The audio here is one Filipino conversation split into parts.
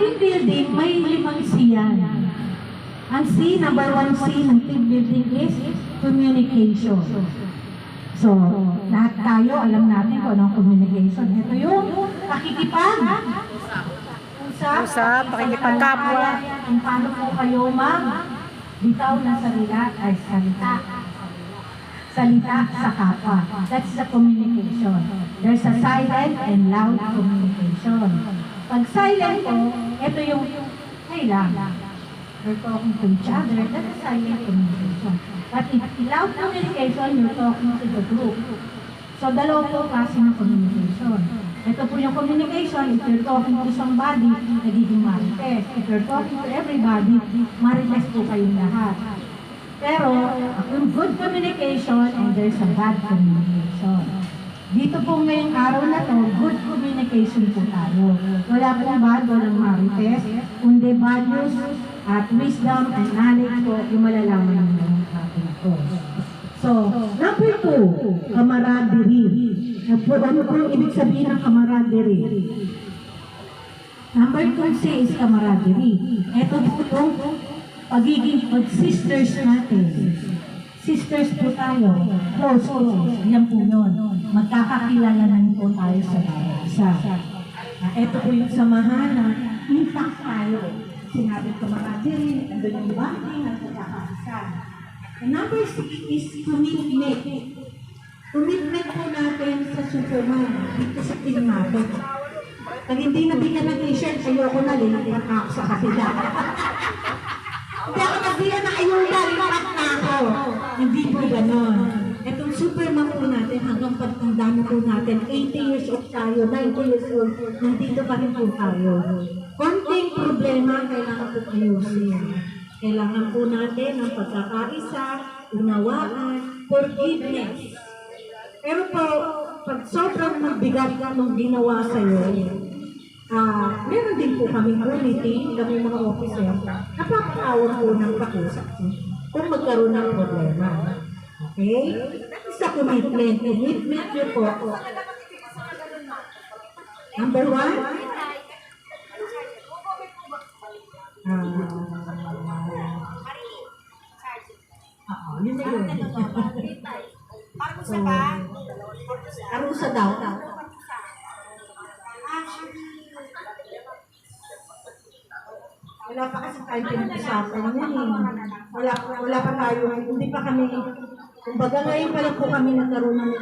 team building, may 5 C yan. Ang C, number 1 C ng team building is communication. So, lahat tayo, alam natin kung anong communication. Ito yung pakikipag-usap, pakikipagkapwa. Kung paano po kayo bitaw ng salita sa kapwa. That's the communication. There's a silent and loud communication. Pag silent po, ito yung kailang. You're talking to each other, that's a silent communication. But if loud communication, you're talking to the group. So, dalawa po klase ng communication. Ito po yung communication, if you're talking to somebody, nagiging marites. If you're talking to everybody, marites po kayong lahat. Pero, yung good communication and there's a bad communication. Dito po ngayong araw na to, good communication po tayo. Wala pong bad, walang marites, kundi values at wisdom and knowledge po yung malalaman ng mga ating po. So, number 2, camaraderie. Ano po yung ibig sabihin ng camaraderie? Number 2C is camaraderie. Ito po yung pagiging sisters natin. Sisters po tayo. Close. Yan po yun. Magkakakilala na po tayo sa bawat isa. Ito po yung samahan na intact tayo. Sinabi camaraderie, nandun yung bonding at pagkakakisa. Number 6 is commitment. Commitment po natin sa Superman. Dito sa team natin. Pag hindi nabigyan ng t-shirt, ayoko na, lilipat na ako sa kapila. Hindi ako nabigyan na ayuda, lilipat na ako. Hindi po ganon. Itong Superman po natin, hanggang pagtanda na po natin, 80 years old tayo, 90 years old, nandito pa rin po tayo. Konting problema, kailangan po ayusin. Kailangan po natin ng pagkakaisa, unawaan, forgiveness. Pero po, pag sobrang magbigat ng ginawa sa'yo, meron din po kami unity, kami mga officer, napapatawag po ng pakusap kung magkaroon ng problema. Okay? Sa commitment. Commitment nyo po. Number 1, yun na yun. Parusa ba? Parusa daw. Wala pa kasi tayo pinag-usapan yan eh. Wala pa tayo. Hindi pa kami, kumbaga ngayon pa lang po kami nagkaroon ng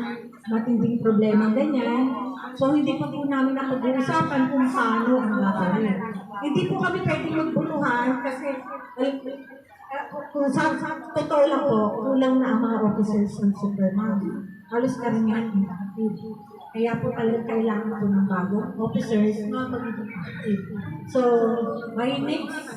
matinding problema ganyan. So hindi pa po namin napag-uusapan kung paano ang gagawin. Hindi po kami pwedeng magbunuhan kasi kung sa totoo lang po, kulang na ang mga officers ng Superman. Halos karamihan inactive. Kaya po talagang kailangan po ng bagong officers na magiging active. So, by next